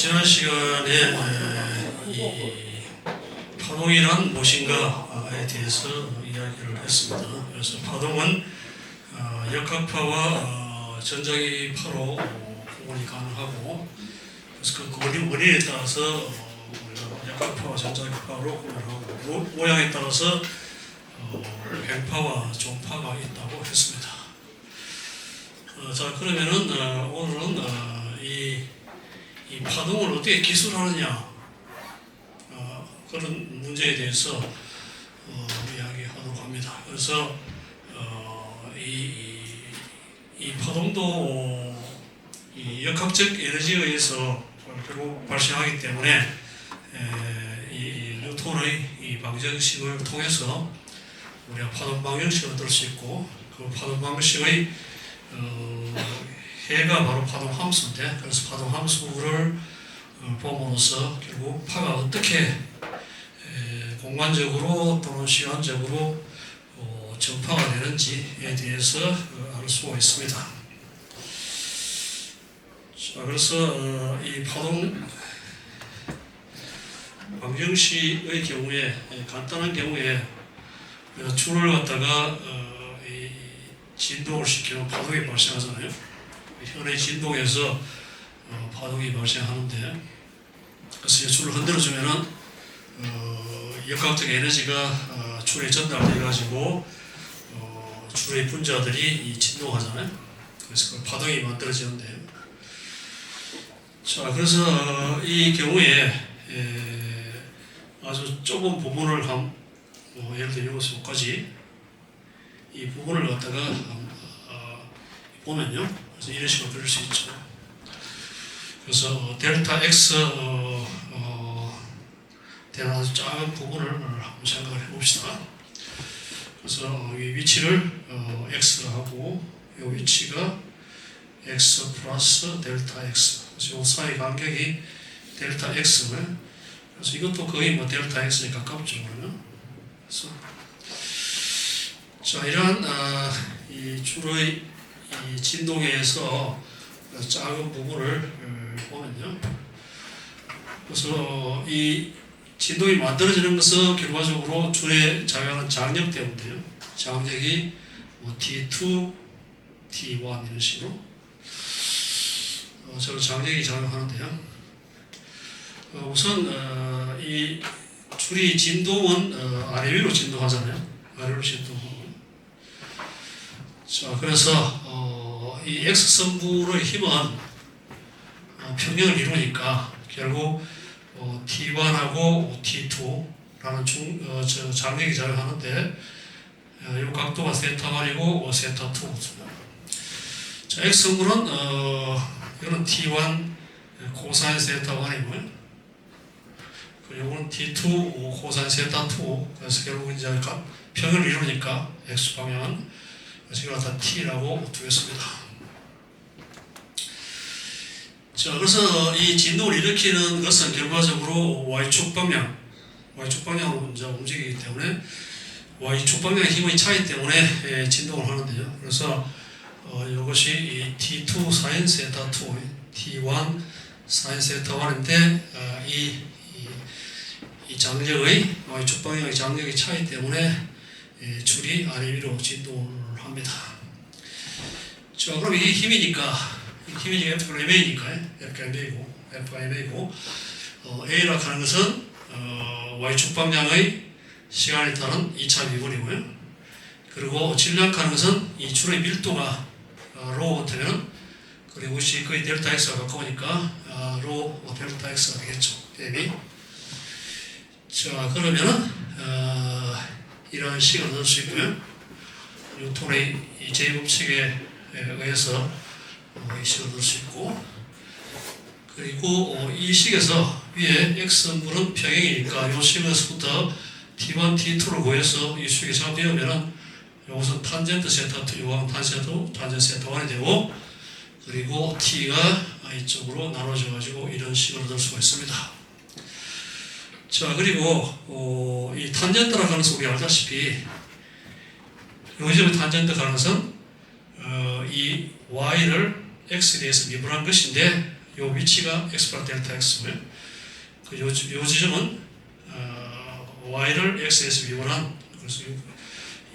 지난 시간에 이 파동이란 무엇인가에 대해서 이야기를 했습니다. 그래서 파동은 역학파와 전자기파로 구분이 가능하고, 그래서 그 원인에 따라서 우리가 역학파와 전자기파로 구분하고, 모양에 따라서 횡파와 종파가 있다고 했습니다. 자, 그러면은 오늘은 이 파동을 어떻게 기술하느냐, 그런 문제에 대해서 이야기하도록 합니다. 그래서 이 파동도 이 역학적 에너지에 의해서 결국 발생하기 때문에 이 뉴턴의 이 방정식을 통해서 우리가 파동 방정식을 얻을 수 있고, 그 파동 방정식의 해가 바로 파동 함수인데, 그래서 파동 함수를 봄으로써 결국 파가 어떻게 공간적으로 또는 시간적으로 전파가 되는지에 대해서 알 수가 있습니다. 자, 그래서 이 파동 방정식의 경우에, 간단한 경우에 줄을 갖다가 진동을 시키면 파동이 발생하잖아요. 현의 진동에서 파동이 발생하는데, 그래서 줄을 흔들어주면은 역학적 에너지가 줄에 전달돼가지고 줄의 분자들이 진동하잖아요. 그래서 그 파동이 만들어지는데요. 자, 그래서 이 경우에 아주 좁은 부분을 예를 들어 여기서까지 이 부분을 갖다가 보면요, 그래서 이런 식으로 그릴 수 있죠. 그래서 델타 X 되는 아주 작은 부분을 한번 생각을 해봅시다. 그래서 이 위치를 X로 하고, 이 위치가 X 플러스 델타 X. 그래서 이 사이 간격이 델타 X고요. 그래서 이것도 거의 델타 X에 가깝죠, 그러면. 그래서 자, 이러한 이 줄의 이 진동에 의해서 작은 부분을 보면요, 그래서 이 진동이 만들어지는 것은 결과적으로 줄에 작용하는 장력 때문인데요. 장력이 T2, T1 이런 식으로 저런 장력이 작용하는데요. 우선 이 줄이 진동은 아래 위로 진동하잖아요. 아래로 진동하고. 자, 그래서 이 X선분의 힘은 평형을 이루니까 결국 T1하고 T2라는 장력이 작용하는데, 이 각도가 세타1이고 세타2. 자, X선분은 이거는 T1 코사인 세타1이고요. 그리고 이거는 T2 코사인 세타2. 그래서 결국 이제 평형을 이루니까 X 방향은 지금 다 T라고 두겠습니다. 자, 그래서 이 진동을 일으키는 것은 결과적으로 Y축 방향으로 이제 움직이기 때문에 Y축 방향의 힘의 차이 때문에 진동을 하는데요. 그래서 이것이 이 T2 사인 세타 2, T1 사인 세타 1인데, 이 장력의 Y축 방향의 장력의 차이 때문에 줄이 아래 위로 진동을 합니다. 자, 그럼 이게 힘이니까 F가 MA이고, A라 하는 것은 Y축 방향의 시간에 따른 2차 미분이고요. 그리고 질량하는 것은 이 줄의 밀도가 로 되면, 그리고 이것이 거의 델타 X가 가까우니까 로 델타 X가 되겠죠. M이. 자, 그러면은 이런 식을 넣을 수 있고요. 뉴턴의 이 제2법칙에 의해서 이 식을 넣을 수 있고, 그리고 이 식에서 위에 X선분은 평행이니까 이 식에서부터 T1, T2를 구해서 이 식이 작용되면은 이것은 탄젠트 세타 2, 이거는 탄젠트 세타 1이 되고, 그리고 T가 이쪽으로 나눠져 가지고 이런 식으로 넣을 수가 있습니다. 자, 그리고 이 탄젠트라는 것은 우리가 알다시피 요즘의 탄젠트 가는 것은 이 Y를 X에 대해서 미분한 것인데, 요 위치가 x 플러스 델타 x고요. 요 지점은 y를 x에서 미분한, 그래서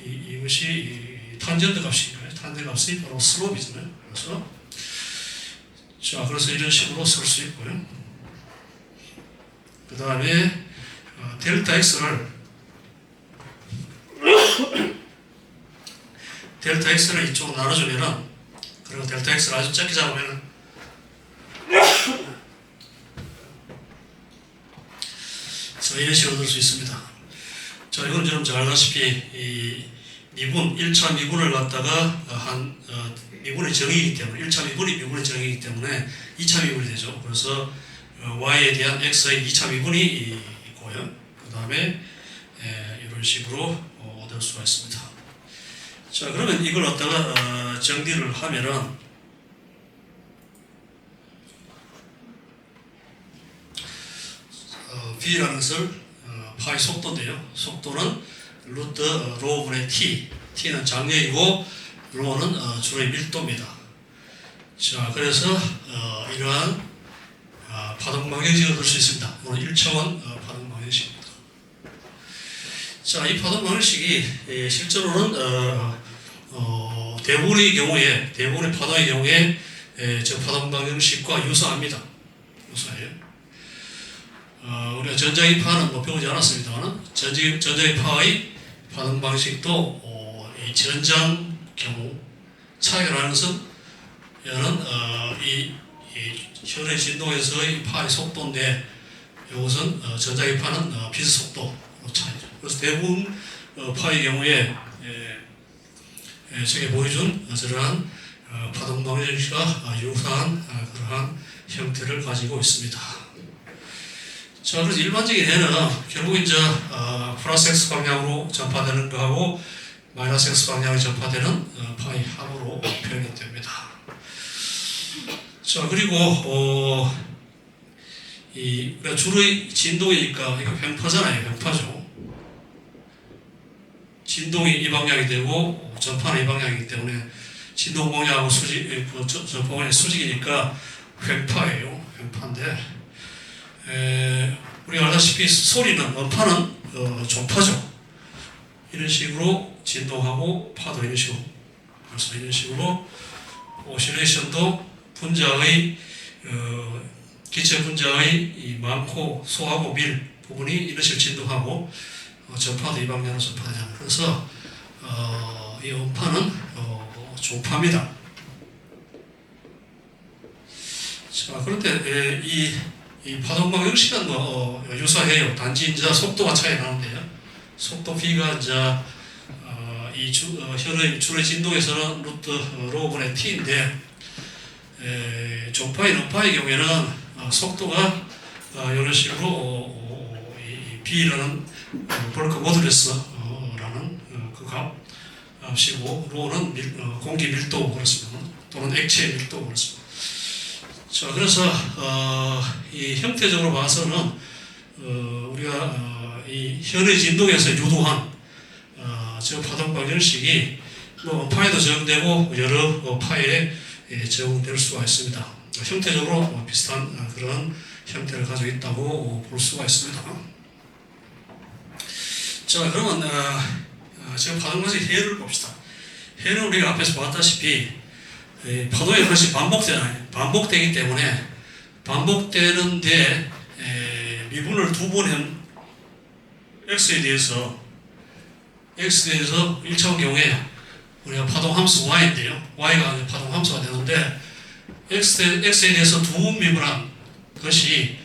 이것이 탄젠트 값인가요? 탄젠트 값이 바로 슬롭이잖아요. 그래서 이런 식으로 쓸 수 있고요. 그 다음에 델타 x를 이쪽으로 나눠주면은, 그리고 델타 x를 아주 작게 잡으면은 이런 식으로 얻을 수 있습니다. 자, 이건 여러분 잘 알다시피 이 미분, 1차 미분을 갖다가 미분의 정의이기 때문에, 1차 미분이 미분의 정의이기 때문에 2차 미분이 되죠. 그래서 y에 대한 x의 2차 미분이 있고요. 그 다음에 이런 식으로 얻을 수가 있습니다. 자, 그러면 이걸 갖다가 정리를 하면은 V라는 것을 파이 속도인데요. 속도는 루트 로분의 T는 장력이고 로는 주로의 밀도입니다. 자, 그래서 이러한 파동 방정식을 얻을 수 있습니다. 이건 1차원 파동 방정식입니다. 자, 이 파동 방정식이 실제로는 대부분의 파동의 경우에 저 파동 방정식과 유사합니다. 유사해요. 우리가 전자기파는 배우지 않았습니다만, 전자기파의 파동 방식도 이 전장 경우 차이가 나는 것은 얘는 이 현의 진동에서의 파의 속도인데, 이것은 전자기파는 빛의 속도 차이죠. 그래서 대부분 파의 경우에 저게 보여준 저러한 파동 방정식과 유사한 그러한 형태를 가지고 있습니다. 자, 그래서 일반적인 해는 결국 이제 플러스 x 방향으로 전파되는 거하고 마이너스 x 방향으로 전파되는 파이 합으로 표현이 됩니다. 자, 그리고 우리가 주로의 진동이니까 이거 변파잖아요. 변파죠. 진동이 이 방향이 되고 전파는 이 방향이기 때문에 진동 방향하고 전파 방향이 수직이니까 횡파예요. 횡파인데, 우리가 알다시피 소리는, 음파는 종파죠. 이런 식으로 진동하고 파도 이런 식으로, 그래서 이런 식으로 오실레이션도 분자의 기체 분자의 이 많고 소하고 밀 부분이 이런 식으로 진동하고 전파도 이 방향으로 전파되잖아요. 그래서 이 음파는 종파입니다. 자, 그런데 이 파동 방정식은 유사해요. 단지 이제 속도가 차이 나는데요. 속도 V가 이제 현의 줄의 진동에서는 루트 로분의 T인데, 종파인 음파의 경우에는 속도가 이런 식으로 이 B라는 볼크 모듈러스라는 그 값이고, 로는 공기 밀도 그렇습니다. 또는 액체의 밀도 그렇습니다. 자, 그래서 이 형태적으로 봐서는 우리가 이 현의 진동에서 유도한 저 파동 방정식이 파에도 적용되고 여러 파에 적용될 수가 있습니다. 형태적으로 비슷한 그런 형태를 가지고 있다고 볼 수가 있습니다. 자, 그러면 지금 파동 방정식 해를 봅시다. 해는 우리가 앞에서 봤다시피 파동이 그것이 반복되기 때문에 반복되는데 미분을 두 번 한 x에 대해서 1차원 경우에 우리가 파동 함수 y인데요. y가 파동 함수가 되는데 x에 대해서 두 번 미분한 것이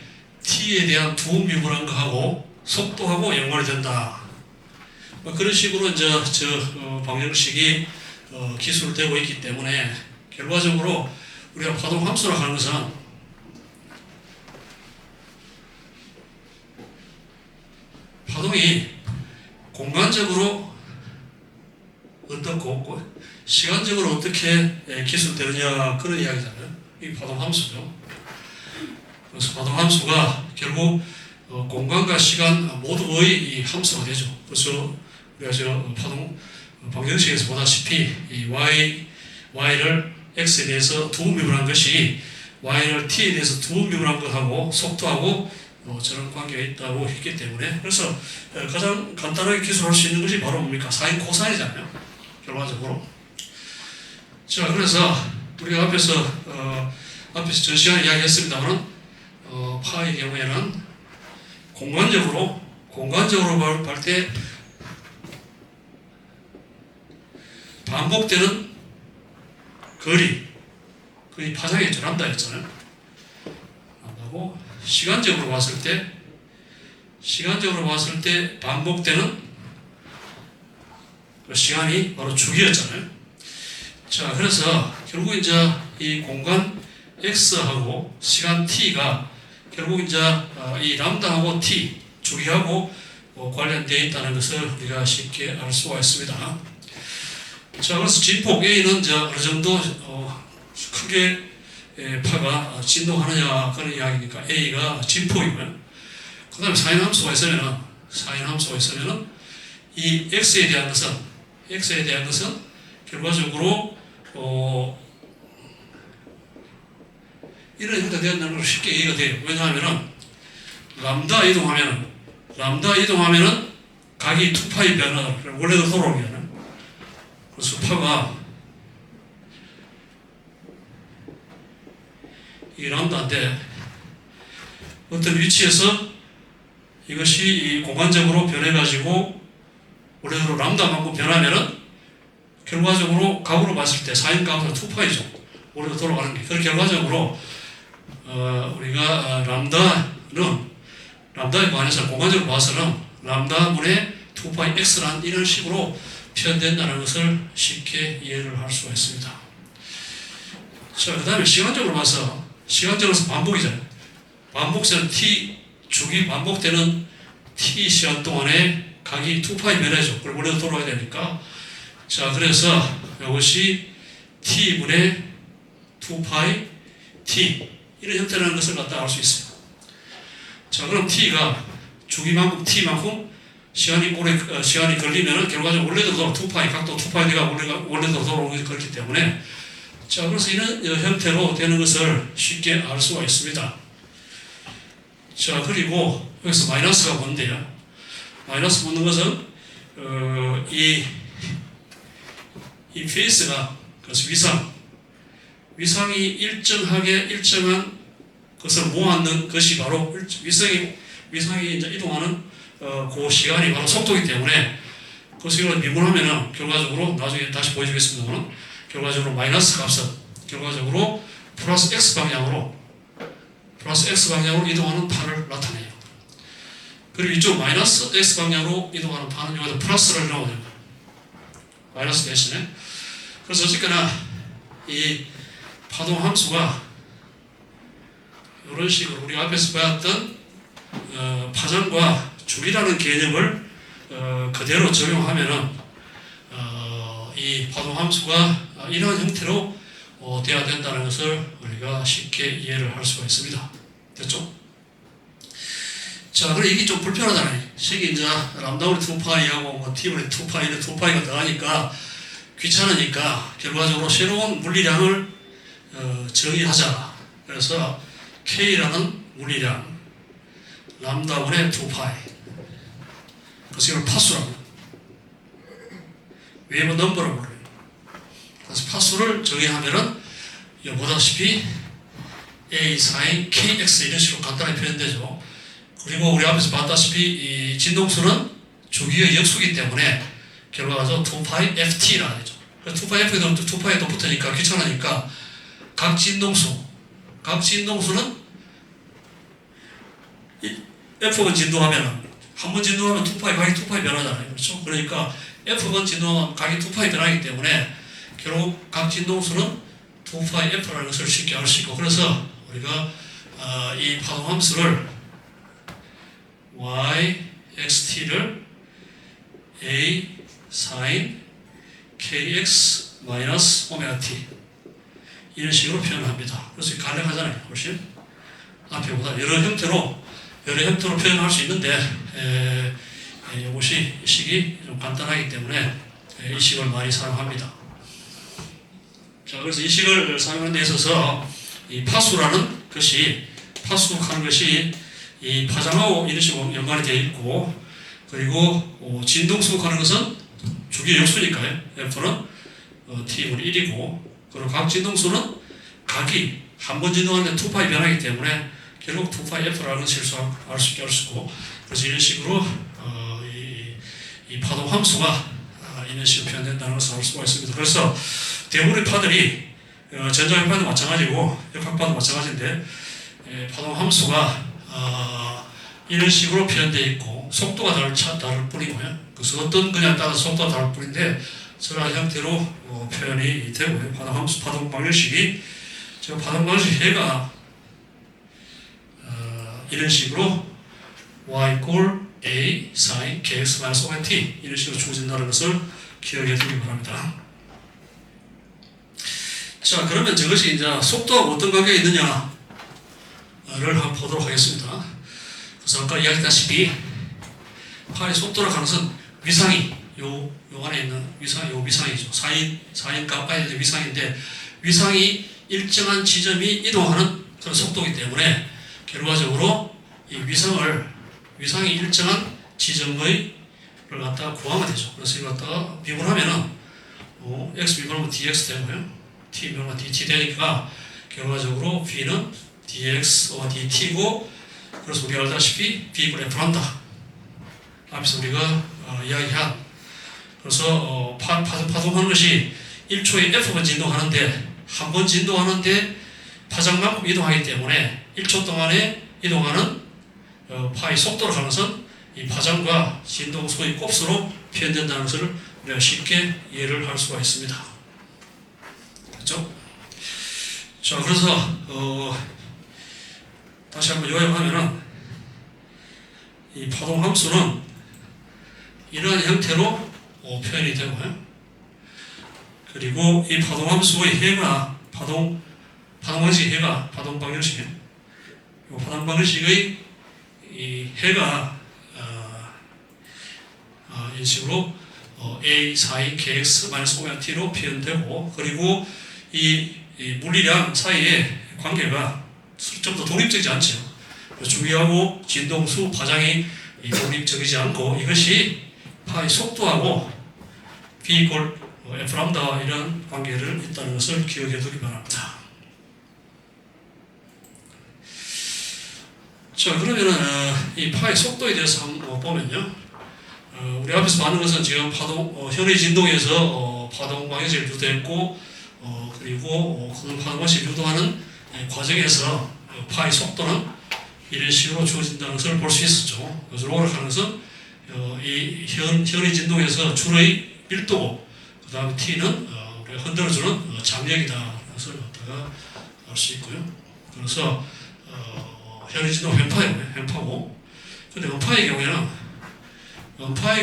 t에 대한 두 번 미분한 것하고 속도하고 연관이 된다. 그런 식으로 이제 저 방정식이 기술되고 있기 때문에 결과적으로 우리가 파동 함수라고 하는 것은 파동이 공간적으로 어떻고 시간적으로 어떻게 기술되느냐, 그런 이야기잖아요. 이 파동 함수죠. 그래서 파동 함수가 결국 공간과 시간 모두의 이 함수가 되죠. 그래서 우리가 저 파동 방정식에서 보다시피 이 y를 x에 대해서 두 번 미분한 것이 y를 t에 대해서 두 미분한 것하고 속도하고 저런 관계가 있다고 했기 때문에 그래서 가장 간단하게 기술할 수 있는 것이 바로 뭡니까? 사인 코사인이잖아요. 결과적으로. 자, 그래서 우리가 앞에서 전 시간에 이야기했습니다만 파의 경우에는 공간적으로 볼 때 반복되는 거리 파장이 란다 했잖아요. 하고 시간적으로 봤을 때 반복되는 그 시간이 바로 주기였잖아요. 자, 그래서 결국 이제 이 공간 x하고 시간 t가 결국 이제 이 람다하고 t 주기하고 관련되어 있다는 것을 우리가 쉽게 알 수가 있습니다. 자, 그래서 진폭 A는 이제 어느 정도 크게 파가 진동하느냐 그런 이야기니까 A가 진폭이고요. 그 다음에 사인 함수가 있으면은 이 X에 대한 것은 결과적으로 이런 형태가 된다는 걸 쉽게 이해가 돼요. 왜냐하면은 람다 이동하면은 각이 2파이 변화, 원래도 돌아오잖아요. 그래서 파가 이 람다인데 어떤 위치에서 이것이 공간적으로 변해가지고 원래대로 람다만큼 변하면은 결과적으로 값으로 봤을 때 사인 값은 2파이죠. 원래로 돌아가는 게. 그래서 결과적으로 우리가 람다에 관해서 공간적으로 봐서는 람다분의 2파이 x란 이런 식으로 표현된다는 것을 쉽게 이해를 할 수가 있습니다. 자, 그 다음에 시간적으로 반복이잖아요. 반복되는 t 주기 반복되는 t 시간 동안에 각이 2파이 변해죠. 그걸 원래도 돌아가야 되니까. 자, 그래서 이것이 t분의 2파이 t 이런 형태라는 것을 갖다 알 수 있습니다. 자, 그럼 t가 주기만큼 t만큼 시간이 걸리면은 결과적으로 원래대로 2파이 각도 2파이가 원래대로 돌아오는 것이 그렇기 때문에 자, 그래서 이런 형태로 되는 것을 쉽게 알 수가 있습니다. 자, 그리고 여기서 마이너스가 뭔데요? 마이너스 묻는 것은 이 페이스가 그래서 위상이 일정한 것을 모았는 것이 바로 위상이 이제 이동하는 그 시간이 바로 속도이기 때문에 그것을 미분하면은 결과적으로 나중에 다시 보여주겠습니다만 결과적으로 마이너스 값은 결과적으로 플러스 x 방향으로 이동하는 파를 나타내요. 그리고 이쪽 마이너스 x 방향으로 이동하는 파는 여기서 플러스를 넣어야 됩니다. 마이너스 대신에. 그래서 어쨌거나 이 파동 함수가 이런 식으로 우리가 앞에서 보았던 파장과 주기라는 개념을 그대로 적용하면은 이 파동 함수가 이런 형태로 돼야 된다는 것을 우리가 쉽게 이해를 할 수가 있습니다. 됐죠? 자, 그래 이게 좀 불편하잖아요. 식이 이제 람다우리 2파이하고 t분의 2파이는 2파이가 더하니까 귀찮으니까 결과적으로 새로운 물리량을 정의하자. 그래서 K라는 물리량 람다분의 2파이 그래서 이걸 파수라고 웨이브 넘버라고 불러요. 그래서 파수를 정의하면은 보다시피 A 사인 KX 이런 식으로 간단하게 표현되죠. 그리고 우리 앞에서 봤다시피 이 진동수는 주기의 역수이기 때문에 결과적으로 2파이 FT라 하죠. 그래서 2파이 F에도 2파이도 붙으니까 귀찮으니까 각 진동수는 F번 진동하면 한 번 진동하면 2파이 각이 2파이 변하잖아요. 그렇죠? 그러니까 F번 진동하면 각이 2파이 변하기 때문에 결국 각 진동수는 2파이 F라는 것을 쉽게 알 수 있고 그래서 우리가 이 파동 함수를 y xt를 a sin kx 마이너스 오메가 t 이런 식으로 표현합니다. 그래서 가능하잖아요. 훨씬 앞에보다 여러 형태로 표현할 수 있는데 이것이 이 식이 좀 간단하기 때문에 이 식을 많이 사용합니다. 자, 그래서 이 식을 사용하는 데 있어서 이 파수라는 것이 파수하는 것이 이 파장하고 이런 식으로 연관이 되어 있고, 그리고 진동수하는 것은 주기 역수니까요. F는 T분의 1이고, 그리고 각 진동수는 각이 한 번 진동하는데 2파이 변하기 때문에 결국 2파이 F라는 실수를 알 수 있고, 그래서 이런 식으로 이 파동 함수가 이런 식으로 표현된다는 것을 알 수가 있습니다. 그래서 대부분의 파들이 전자역파도 마찬가지고 역학파도 마찬가지인데 파동 함수가 이런 식으로 표현되어 있고 속도가 다를 뿐이고요. 그래서 어떤 거냐에 따라서 속도가 다를 뿐인데 저런 형태로 표현이 되고요. 파동 함수, 파동 방정식이 지금 파동 방정식 해가 이런 식으로 y = a sin kx - 오멘 t 이런 식으로 주어진다는 것을 기억해 두기 바랍니다. 자, 그러면 저것이 이제 속도하고 어떤 관계가 있느냐를 한번 보도록 하겠습니다. 그래서 아까 이야기했다시피 파의 속도라는 것은 위상이 요 안에 있는 요 위상이죠. 사인 값 이제 위상인데 위상이 일정한 지점이 이동하는 그런 속도이기 때문에 결과적으로 이 위상이 일정한 지점의 를 갖다가 구하면 되죠. 그래서 이걸 갖다가 미분하면은 x 미분하면 dx 되고요. t 미분하면 dt 되니까 결과적으로 b는 dx dt고, 그래서 우리가 알다시피 b를 F 한다. 앞에서 우리가 이야기한, 그래서 파동하는 것이 1초에 F번 진동하는데 한 번 진동하는데 파장만큼 이동하기 때문에 1초 동안에 이동하는 파의 속도를 하는 것은 이 파장과 진동수의 곱수로 표현된다는 것을 우리가 쉽게 이해를 할 수가 있습니다. 그렇죠? 자, 그래서 다시 한번 요약하면은 이 파동 함수는 이러한 형태로 표현이 되고요. 그리고 이 파동 함수의 해가 파동 방정식의 해가 파동 방정식이에요. 이 파동 방정식의 이 해가 이런 식으로 a sin kx - 오멘 t로 표현되고, 그리고 이 물리량 사이의 관계가 좀 더 독립적이지 않죠. 주기하고 진동수 파장이 독립적이지 않고 이것이 파의 속도하고 b = f 람다 이런 관계를 있다는 것을 기억해 두기 바랍니다. 자, 그러면은 이 파의 속도에 대해서 한번 보면요. 우리 앞에서 봤는 것은 지금 현의 진동에서 파동 방정식을 유도했고, 그리고 그 파동 방정식을 유도하는 과정에서 파의 속도는 이런 식으로 주어진다는 것을 볼 수 있었죠. 그래서 로를 하는 것은 이 현의 진동에서 줄의 밀도고, 그 다음에 t는 우리가 흔들어주는 장력이다 것을 갖다가 알 수 있고요. 그래서 현의 진동 횡파고, 근데 음파의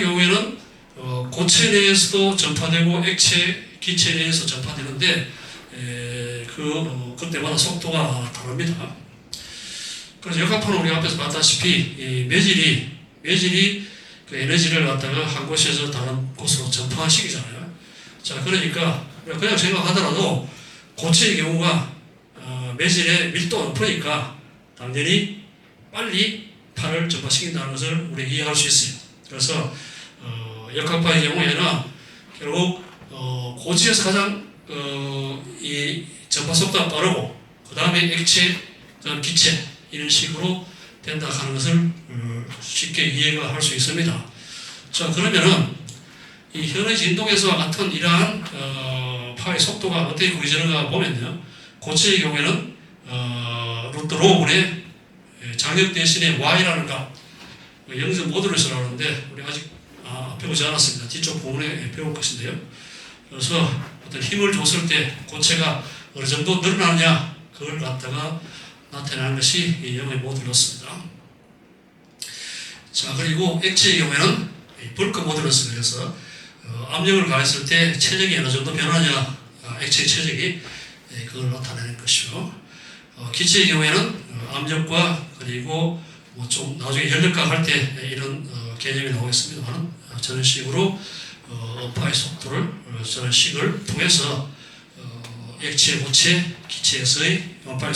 경우에는 고체 내에서도 전파되고 기체 내에서 전파되는데 그때마다 속도가 다릅니다. 그래서 역학파는 우리 앞에서 봤다시피 이 매질이 그 에너지를 갖다가 한 곳에서 다른 곳으로 전파시키잖아요. 자, 그러니까 그냥 생각하더라도 고체의 경우가 매질의 밀도가 높으니까 당연히 빨리 파를 전파시킨다는 것을 우리가 이해할 수 있어요. 그래서 역학파의 경우에는 결국 고지에서 가장 이 전파 속도가 빠르고, 그 다음에 액체, 그 다음 기체 이런 식으로 된다 하는 것을 쉽게 이해가 할 수 있습니다. 자, 그러면은 이 현의 진동에서와 같은 이러한 파의 속도가 어떻게 구해지는가 보면요. 고체의 경우에는 루트 로분의 장력 대신에 y라는 값, 영적 모듈에서 나오는데 우리 아직 배우지 않았습니다. 뒤쪽 부분에 배울 것인데요. 그래서 어떤 힘을 줬을 때 고체가 어느 정도 늘어나느냐 그걸 갖다가 나타내는 것이 이 영의 모듈로스입니다. 자, 그리고 액체의 경우에는 벌크 모듈로스, 그래서 압력을 가했을 때 체적이 어느 정도 변하냐, 액체의 체적이 그걸 나타내는 것이고, 기체의 경우에는 압력과 그리고 뭐 좀 나중에 연력각 할 때 이런 개념이 나오겠습니다만, 저런 식으로 파의 속도를 저런 식을 통해서 액체, 고체, 기체에서의 파의